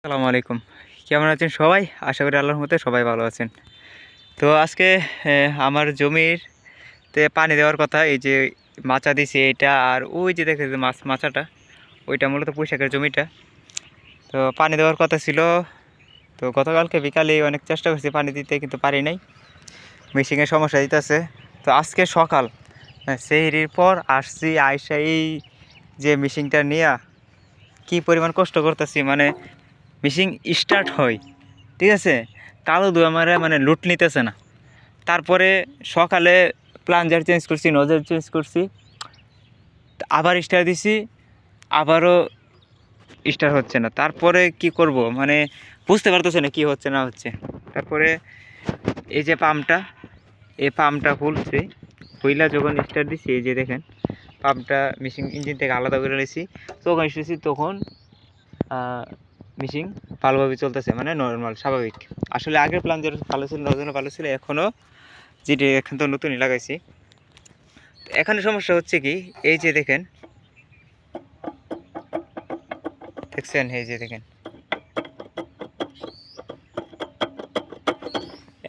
আসসালামু আলাইকুম। কেমন আছেন সবাই? আশা করি আল্লাহর রহমতে সবাই ভালো আছেন। তো আজকে আমার জমিতে পানি দেওয়ার কথা। এই যে মাচা দিছি এইটা, আর ওই যে দেখেন যে মাচাটা, ওইটা মূলত পুঁইশাকের জমিটা। তো পানি দেওয়ার কথা ছিল। তো গতকালকে বিকালে অনেক চেষ্টা করছি পানি দিতে, কিন্তু পারি নাই, মেশিনের সমস্যা দিতেছে। তো আজকে সকাল সেহরির পর আসছি, আইসা এই যে মেশিনটা নিয়ে কি পরিমাণ কষ্ট করতেছি, মানে মেশিন স্টার্ট হয়, ঠিক আছে, কালো ধোঁয়া মারে, মানে লুট নিতেছে না। তারপরে সকালে প্লাঞ্জার চেঞ্জ করছি, নজর চেঞ্জ করছি, আবার স্টার দিছি, আবারও স্টার হচ্ছে না। তারপরে কি করব, মানে বুঝতে পারতেছে না কি হচ্ছে না হচ্ছে। তারপরে এই যে পাম্পটা খুলছে, খুইলা যখন স্টার দিছি, এই যে দেখেন পাম্পটা মেশিন ইঞ্জিন থেকে আলাদা করে নিয়েছি, তখন এসেছি, তখন মেশিন ভালোভাবে চলতেছে, মানে নর্মাল স্বাভাবিক। আসলে আগের প্লাঞ্জার ভালো ছিল, নজনও ভালো ছিল, এখনও যেটি এখন তো নতুনই লাগাইছি। এখানে সমস্যা হচ্ছে কি, এই যে দেখছেন, এই যে দেখেন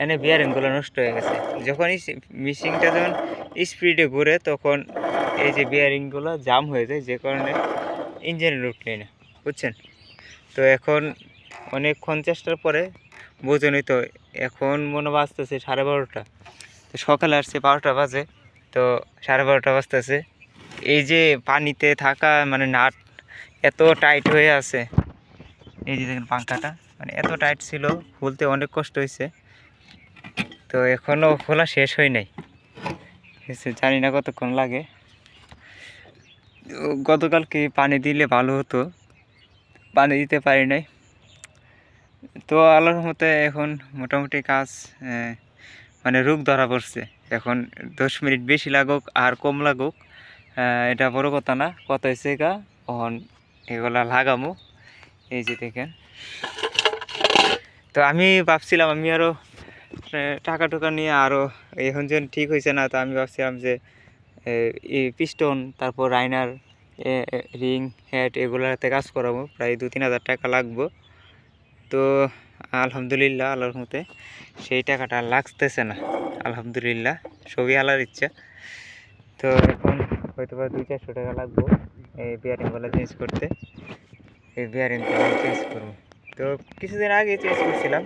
এনে বিয়ারিংগুলো নষ্ট হয়ে গেছে। যখনই মেশিনটা যখন স্পিডে ঘুরে, তখন এই যে বিয়ারিংগুলো জাম হয়ে যায়, যে কারণে ইঞ্জিনে লুট নেই না, বুঝছেন। তো এখন অনেকক্ষণ চেষ্টার পরে, বোঝেনই তো, এখন মনে বাজতেছে 12:30। তো সকালে আসছে 12টা বাজে, তো 12:30 বাজতেছে। এই যে পানিতে থাকা মানে নাট এত টাইট হয়ে আছে, এই যে দেখেন পাঙ্খাটা, মানে এত টাইট ছিল, খুলতে অনেক কষ্ট হয়েছে। তো এখনও খোলা শেষ হয় নাই, জানি না কতক্ষণ লাগে। গতকালকে পানি দিলে ভালো হতো, পানি দিতে পারি নাই। তো আল্লাহর মতে এখন মোটামুটি কাজ মানে রোগ ধরা পড়ছে। এখন 10 মিনিট বেশি লাগুক আর কম লাগুক, এটা বড় কথা না, কথা হয়েছে গা তখন এগুলা লাগামো। এই যে দেখেন, তো আমি ভাবছিলাম আমি আরও টাকা টুকা নিয়ে আরও, এখন যেন ঠিক হয়েছে না, তো আমি ভাবছিলাম যে এই পিস্টন, তারপর রাইনার, রিং, হেড, এগুলাতে কাজ করাবো, প্রায় 2-3 হাজার টাকা লাগবো। তো আলহামদুলিল্লাহ আল্লাহর মতে সেই টাকাটা লাগতেছে না, আলহামদুলিল্লাহ, সবই আল্লাহর ইচ্ছা। তো এখন হয়তো বা 200-400 টাকা লাগবো এই বিয়ারিংগুলো চেঞ্জ করতে। এই বিয়ারিংগুলো চেঞ্জ করবো। তো কিছুদিন আগে চেঞ্জ করছিলাম,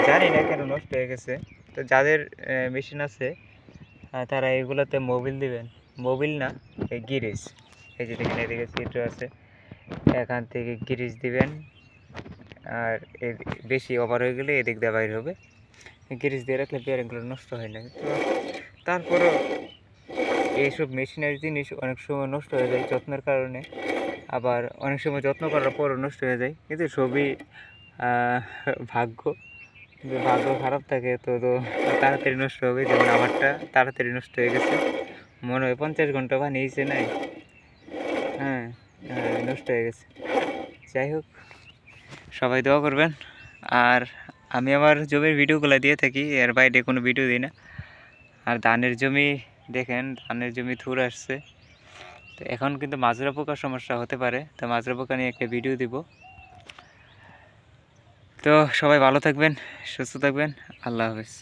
জানি না কেন নষ্ট হয়ে গেছে। তো যাদের মেশিন আছে তারা এগুলোতে মোবিল দিবেন, মোবিল না, এই গিরিজ, এই যে দেখেন এদিকে সিটও আছে, এখান থেকে গিরিজ দিবেন। আর বেশি ওভার হয়ে গেলে এদিক দিয়ে বাইর হবে, গিরিজ দিয়ে রাখলে বিয়ারিংগুলো নষ্ট হয় না। তো তারপরও এইসব মেশিনারি জিনিস অনেক সময় নষ্ট হয়ে যায় যত্নের কারণে, আবার অনেক সময় যত্ন করার পরও নষ্ট হয়ে যায়, কিন্তু সবই ভাগ্য। যদি ভাগ্য খারাপ থাকে তো তাড়াতাড়ি নষ্ট হবে। যেমন আমারটা তাড়াতাড়ি নষ্ট হয়ে গেছে, মনে হয় 50 ঘন্টা বানিয়েছে নাই, হ্যাঁ, নষ্ট হয়ে গেছে। যাই হোক, সবাই দোয়া করবেন। আর আমি আমার জমির ভিডিওগুলো দিয়ে থাকি, এর বাইরে কোনো ভিডিও দিই না। আর ধানের জমি দেখেন, ধানের জমি থুর আসছে। তো এখন কিন্তু মাজরা পোকার সমস্যা হতে পারে, তো মাজরা পোকা নিয়ে একটা ভিডিও দিব। তো সবাই ভালো থাকবেন, সুস্থ থাকবেন, আল্লাহ হাফেজ।